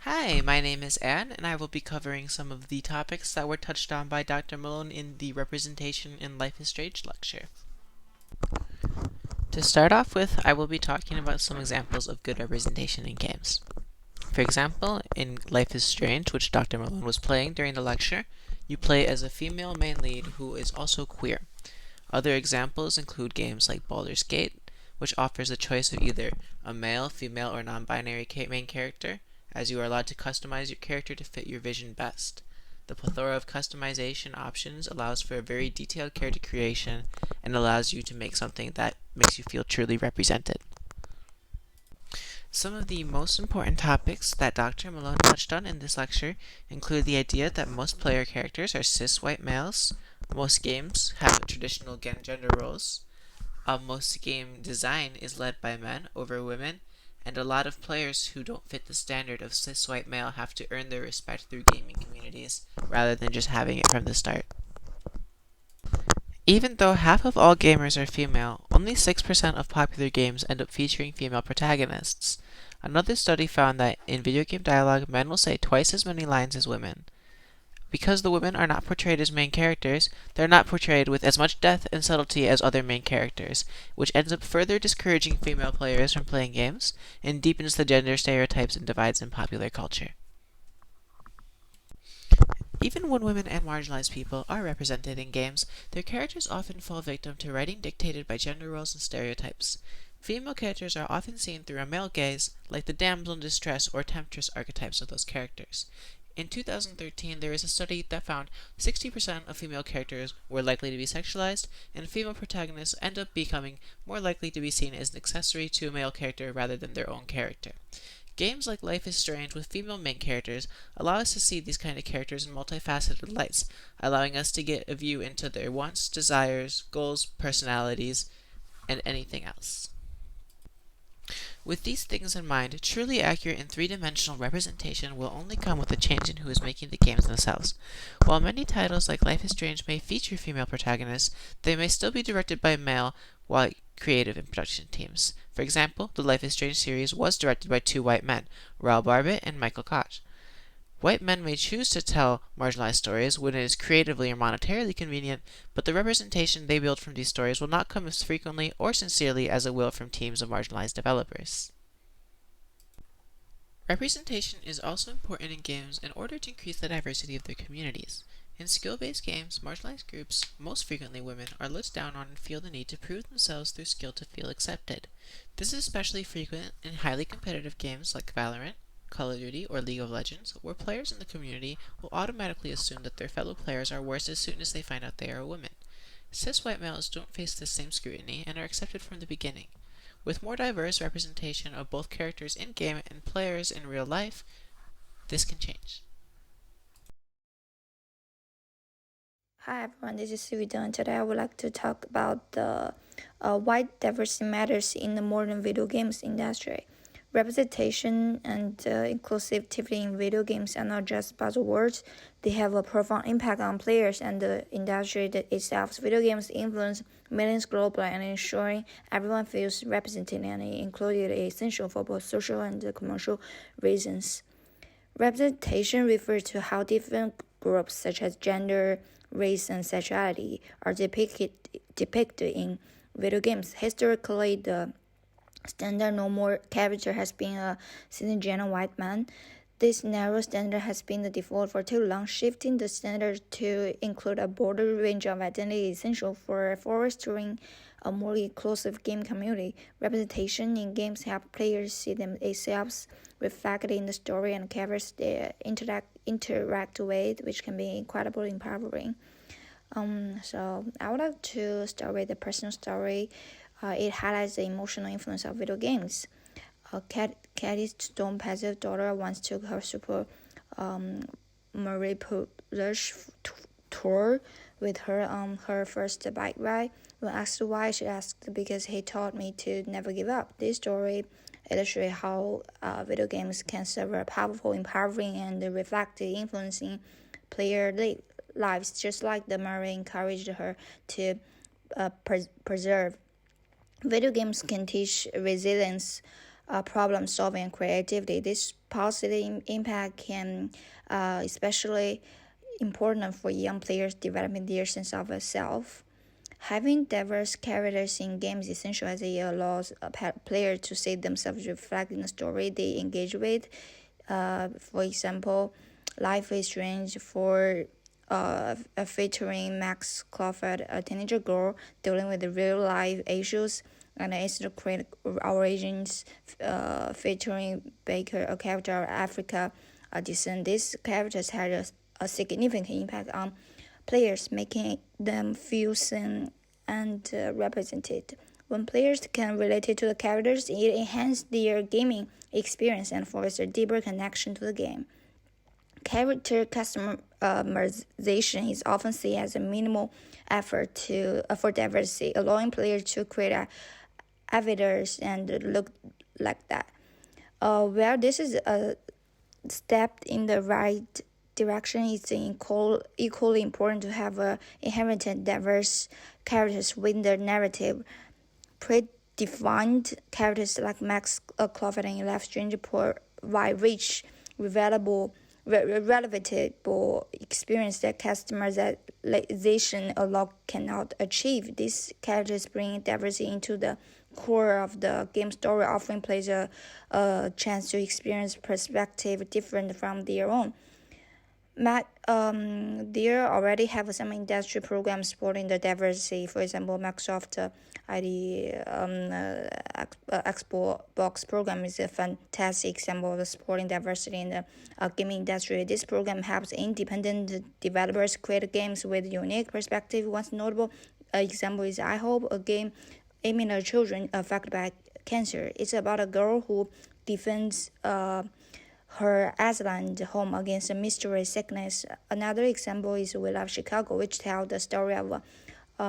Hi, my name is Anne, and I will be covering some of the topics that were touched on by Dr. Malone in the Representation in Life is Strange lecture. To start off with, I will be talking about some examples of good representation in games. For example, in Life is Strange, which Dr. Malone was playing during the lecture, you play as a female main lead who is also queer. Other examples include games like Baldur's Gate, which offers a choice of either a male, female, or non-binary main character, as you are allowed to customize your character to fit your vision best. The plethora of customization options allows for a very detailed character creation and allows you to make something that makes you feel truly represented. Some of the most important topics that Dr. Malone touched on in this lecture include the idea that most player characters are cis white males, most games have traditional gender roles, most game design is led by men over women, and a lot of players who don't fit the standard of cis white male have to earn their respect through gaming communities rather than just having it from the start. Even though half of all gamers are female, only 6% of popular games end up featuring female protagonists. Another study found that in video game dialogue, men will say twice as many lines as women. Because the women are not portrayed as main characters, they're not portrayed with as much depth and subtlety as other main characters, which ends up further discouraging female players from playing games and deepens the gender stereotypes and divides in popular culture. Even when women and marginalized people are represented in games, their characters often fall victim to writing dictated by gender roles and stereotypes. Female characters are often seen through a male gaze, like the damsel in distress or temptress archetypes of those characters. In 2013, there is a study that found 60% of female characters were likely to be sexualized, and female protagonists end up becoming more likely to be seen as an accessory to a male character rather than their own character. Games like Life is Strange with female main characters allow us to see these kind of characters in multifaceted lights, allowing us to get a view into their wants, desires, goals, personalities, and anything else. With these things in mind, truly accurate and three-dimensional representation will only come with a change in who is making the games themselves. While many titles like Life is Strange may feature female protagonists, they may still be directed by male white creative and production teams. For example, the Life is Strange series was directed by two white men, Raoul Barbit and Michael Koch. White men may choose to tell marginalized stories when it is creatively or monetarily convenient, but the representation they build from these stories will not come as frequently or sincerely as it will from teams of marginalized developers. Representation is also important in games in order to increase the diversity of their communities. In skill-based games, marginalized groups, most frequently women, are looked down on and feel the need to prove themselves through skill to feel accepted. This is especially frequent in highly competitive games like Valorant, Call of Duty, or League of Legends, where players in the community will automatically assume that their fellow players are worse as soon as they find out they are a woman. Cis white males don't face this same scrutiny and are accepted from the beginning. With more diverse representation of both characters in-game and players in real life, this can change. Hi everyone, this is Suvita, and today I would like to talk about the why diversity matters in the modern video games industry. Representation and inclusivity in video games are not just buzzwords; they have a profound impact on players and the industry that itself. Video games influence millions globally, and ensuring everyone feels represented and included is essential for both social and commercial reasons. Representation refers to how different groups such as gender, race, and sexuality are depicted in video games. Historically, the standard normal character has been a cisgender white man. This narrow standard has been the default for too long. Shifting the standard to include a broader range of identity is essential for fostering a more inclusive game community. Representation in games help players see themselves reflected in the story and characters they interact with, which can be incredibly empowering. So I would like to start with a personal story. It highlights the emotional influence of video games. Katie Stone passive daughter once took her Super Mario Plush tour with her on her first bike ride. When asked why, she asked, "Because he taught me to never give up." This story illustrates how video games can serve a powerful, empowering, and reflective influence in player lives, just like the Mario encouraged her to preserve. Video games can teach resilience, problem solving and creativity. This positive impact can especially important for young players developing their sense of self. Having diverse characters in games is essential as it allows a player to see themselves reflect in the story they engage with. For example, Life is Strange featuring Max Crawford, a teenager girl dealing with real life issues, and Ace the Creed Origins featuring Baker, a character of Africa descent. These characters had a significant impact on players, making them feel seen and represented. When players can relate to the characters, it enhances their gaming experience and fosters a deeper connection to the game. Character customization is often seen as a minimal effort for diversity, allowing players to create avatars and look like that. Well, this is a step in the right direction. It's equally important to have inherent diverse characters within the narrative. Predefined characters like Max Crawford and Life Strange provide rich, relatable experience that customization alone cannot achieve. These characters bring diversity into the core of the game story, offering players a chance to experience perspective different from their own. There already have some industry programs supporting the diversity. For example, Microsoft ID Xbox program is a fantastic example of supporting diversity in the gaming industry. This program helps independent developers create games with unique perspective. One notable example is I Hope, a game aiming at children affected by cancer. It's about a girl who defends her Iceland home against a mysterious sickness. Another example is We Love Chicago, which tells the story of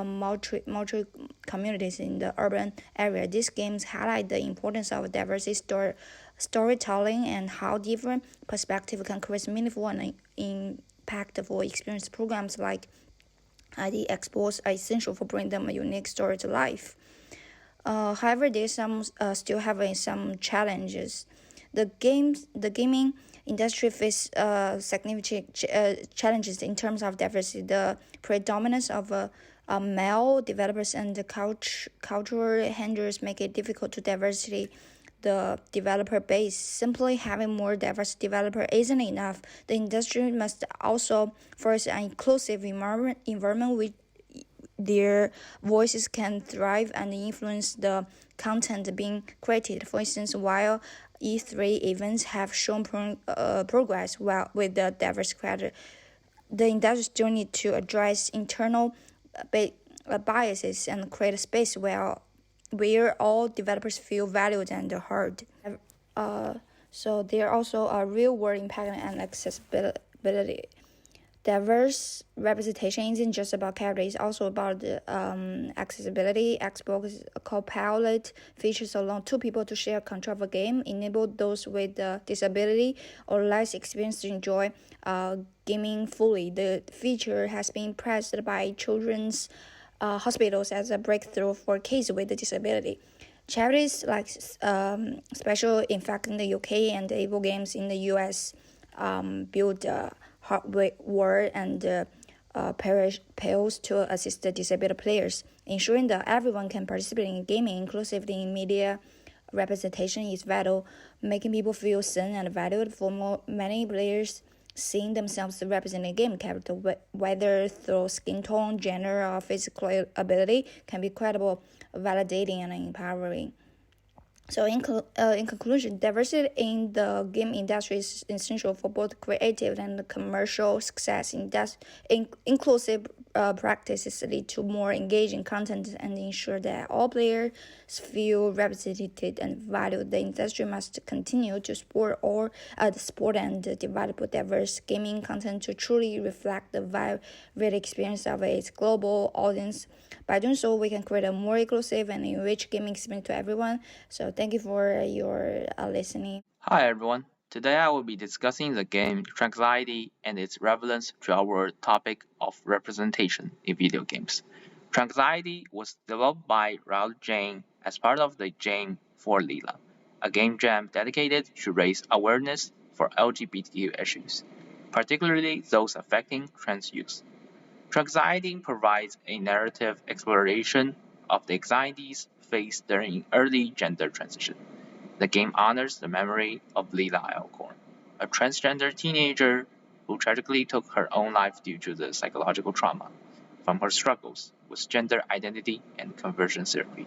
multi communities in the urban area. These games highlight the importance of diversity storytelling and how different perspectives can create meaningful and impactful experience. Programs like ID Expos are essential for bringing them a unique story to life. However, there's still having some challenges. The gaming industry faces significant challenges in terms of diversity. The predominance of male developers and the cultural hindrances make it difficult to diversity the developer base. Simply having more diverse developer isn't enough. The industry must also force an inclusive environment which their voices can thrive and influence the content being created. For instance, while E3 events have shown progress with the diverse creator, the industry still needs to address internal biases and create a space where all developers feel valued and heard. So there are also a real-world impact and accessibility. Diverse representation isn't just about characters; it's also about accessibility. Xbox Copilot features allow two people to share control of a game, enable those with disability or less experience to enjoy gaming fully. The feature has been praised by children's hospitals as a breakthrough for kids with a disability. Charities like Special Impact in the UK and Able Games in the US build hardware and pairs to assist the disabled players, ensuring that everyone can participate in gaming. Inclusivity in media representation is vital, making people feel seen and valued. For many players, seeing themselves representing a game character, whether through skin tone, gender, or physical ability, can be credible, validating, and empowering. So in conclusion, diversity in the game industry is essential for both creative and commercial success. Inclusive practices lead to more engaging content and ensure that all players feel represented and valued. The industry must continue to support and develop diverse gaming content to truly reflect the varied experience of its global audience. By doing so, we can create a more inclusive and enriched gaming experience to everyone. So thank you for your listening. Hi everyone. Today I will be discussing the game Tranquility and its relevance to our topic of representation in video games. Tranquility was developed by Raul Jane as part of the Jane for Leela, a game jam dedicated to raise awareness for LGBTQ issues, particularly those affecting trans youth. Tranxiety provides a narrative exploration of the anxieties faced during early gender transition. The game honors the memory of Lila Alcorn, a transgender teenager who tragically took her own life due to the psychological trauma from her struggles with gender identity and conversion therapy.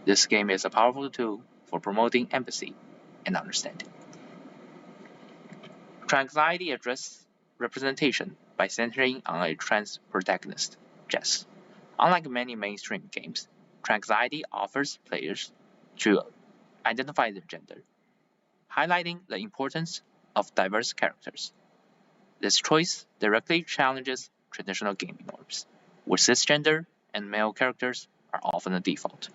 This game is a powerful tool for promoting empathy and understanding. Tranxiety addresses representation by centering on a trans protagonist, Jess. Unlike many mainstream games, Tranxiety offers players to identify their gender, highlighting the importance of diverse characters. This choice directly challenges traditional gaming norms, where cisgender and male characters are often the default.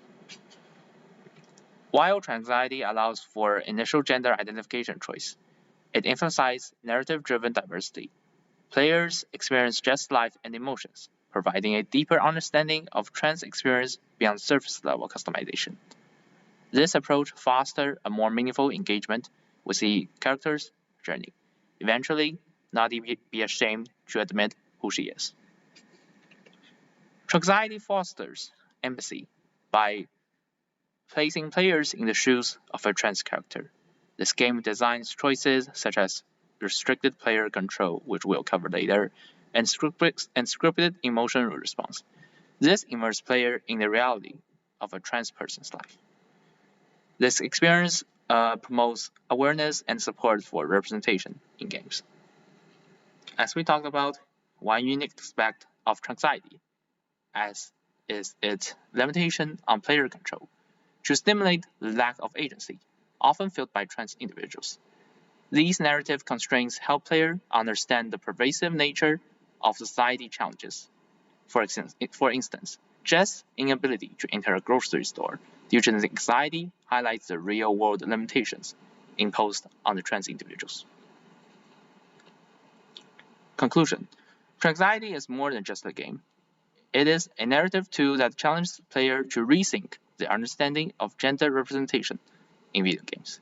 While Tranxiety allows for initial gender identification choice, it emphasizes narrative-driven diversity. Players experience Jess' life and emotions, providing a deeper understanding of trans experience beyond surface-level customization. This approach fosters a more meaningful engagement with the character's journey, eventually not be ashamed to admit who she is. Tranxiety fosters empathy by placing players in the shoes of a trans character. This game designs choices such as restricted player control, which we'll cover later, and scripted emotional response. This immerses player in the reality of a trans person's life. This experience promotes awareness and support for representation in games. As we talked about, one unique aspect of Tranxiety is its limitation on player control to stimulate the lack of agency, often felt by trans individuals. These narrative constraints help players understand the pervasive nature of society challenges. For instance, Jess' inability to enter a grocery store due to anxiety highlights the real-world limitations imposed on the trans individuals. Conclusion: Tranxiety is more than just a game. It is a narrative tool that challenges the player to rethink the understanding of gender representation in video games.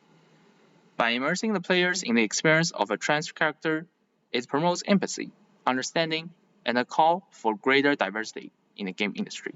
By immersing the players in the experience of a trans character, it promotes empathy, understanding, and a call for greater diversity in the game industry.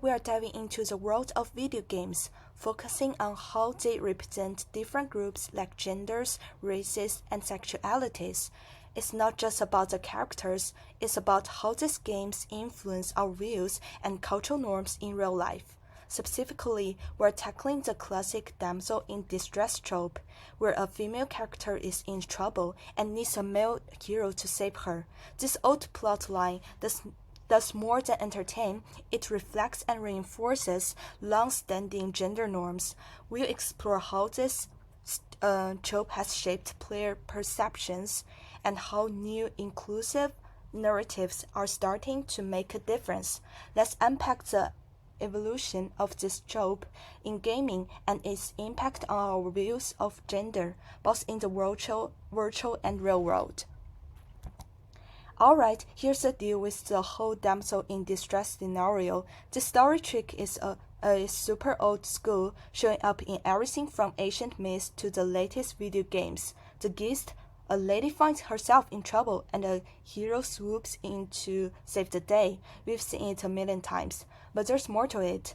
We are diving into the world of video games, focusing on how they represent different groups like genders, races, and sexualities. It's not just about the characters, it's about how these games influence our views and cultural norms in real life. Specifically, we're tackling the classic damsel in distress trope, where a female character is in trouble and needs a male hero to save her. This old plotline does more than entertain, it reflects and reinforces long-standing gender norms. We'll explore how this trope has shaped player perceptions and how new inclusive narratives are starting to make a difference. Let's unpack the evolution of this trope in gaming and its impact on our views of gender, both in the virtual and real world. Alright, here's the deal with the whole damsel in distress scenario. The story trick is a super old school, showing up in everything from ancient myths to the latest video games. The gist: a lady finds herself in trouble and a hero swoops in to save the day. We've seen it a million times, but there's more to it.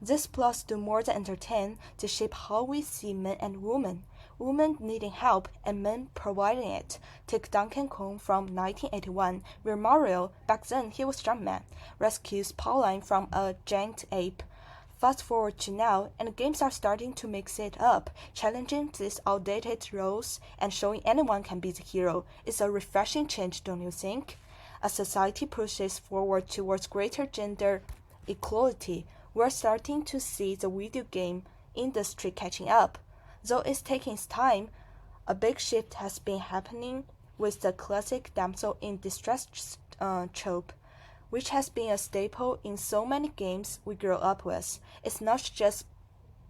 These plots do more than entertain, they shape how we see men and women. Women needing help and men providing it. Take Donkey Kong from 1981, where Mario, back then he was Jumpman, rescues Pauline from a giant ape. Fast forward to now, and games are starting to mix it up, challenging these outdated roles and showing anyone can be the hero. It's a refreshing change, don't you think? As society pushes forward towards greater gender equality, we're starting to see the video game industry catching up. Though it's taking its time, a big shift has been happening with the classic damsel in distress trope, which has been a staple in so many games we grew up with. It's not just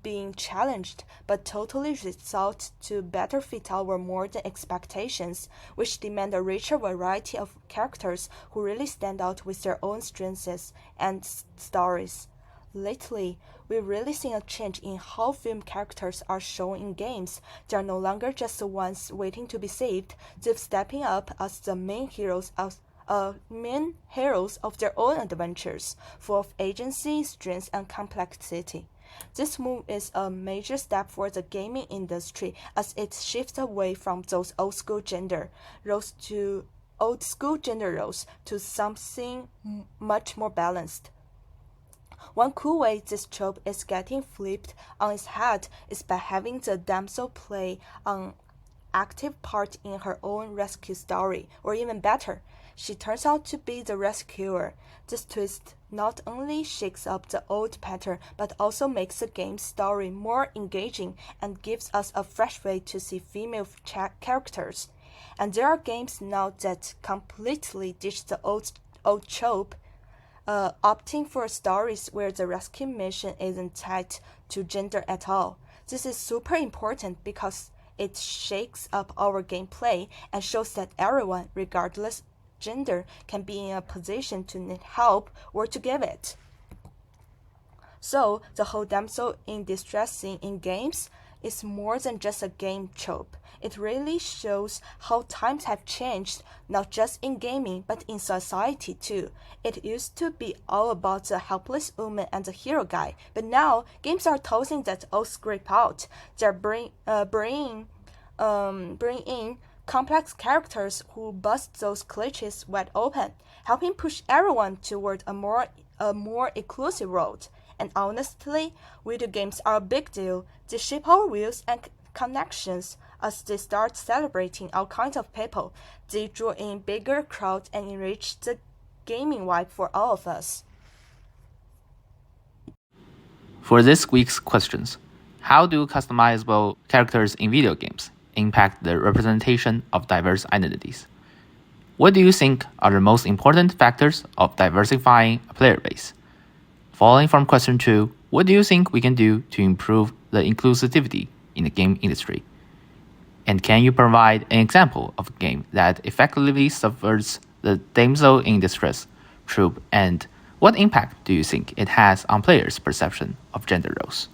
being challenged, but totally result to better fit our modern expectations, which demand a richer variety of characters who really stand out with their own strengths and stories. Lately, we're really seeing a change in how film characters are shown in games. They are no longer just the ones waiting to be saved. They're stepping up as the main heroes of their own adventures, full of agency, strength, and complexity. This move is a major step for the gaming industry as it shifts away from those old school gender roles to something much more balanced. One cool way this trope is getting flipped on its head is by having the damsel play an active part in her own rescue story, or even better, she turns out to be the rescuer. This twist not only shakes up the old pattern but also makes the game's story more engaging and gives us a fresh way to see female characters. And there are games now that completely ditch the old trope, opting for stories where the rescue mission isn't tied to gender at all. This is super important because it shakes up our gameplay and shows that everyone, regardless gender, can be in a position to need help or to give it. So, the whole damsel in distress scene in games is more than just a game trope. It really shows how times have changed, not just in gaming, but in society too. It used to be all about the helpless woman and the hero guy, but now games are tossing that old script out. They're bring in complex characters who bust those cliches wide open, helping push everyone toward a more inclusive road. And honestly, video games are a big deal. They shape our views and connections. As they start celebrating all kinds of people, they draw in bigger crowds and enrich the gaming vibe for all of us. For this week's questions, how do customizable characters in video games impact the representation of diverse identities? What do you think are the most important factors of diversifying a player base? Following from question 2, what do you think we can do to improve the inclusivity in the game industry? And can you provide an example of a game that effectively subverts the damsel in distress trope, and what impact do you think it has on players' perception of gender roles?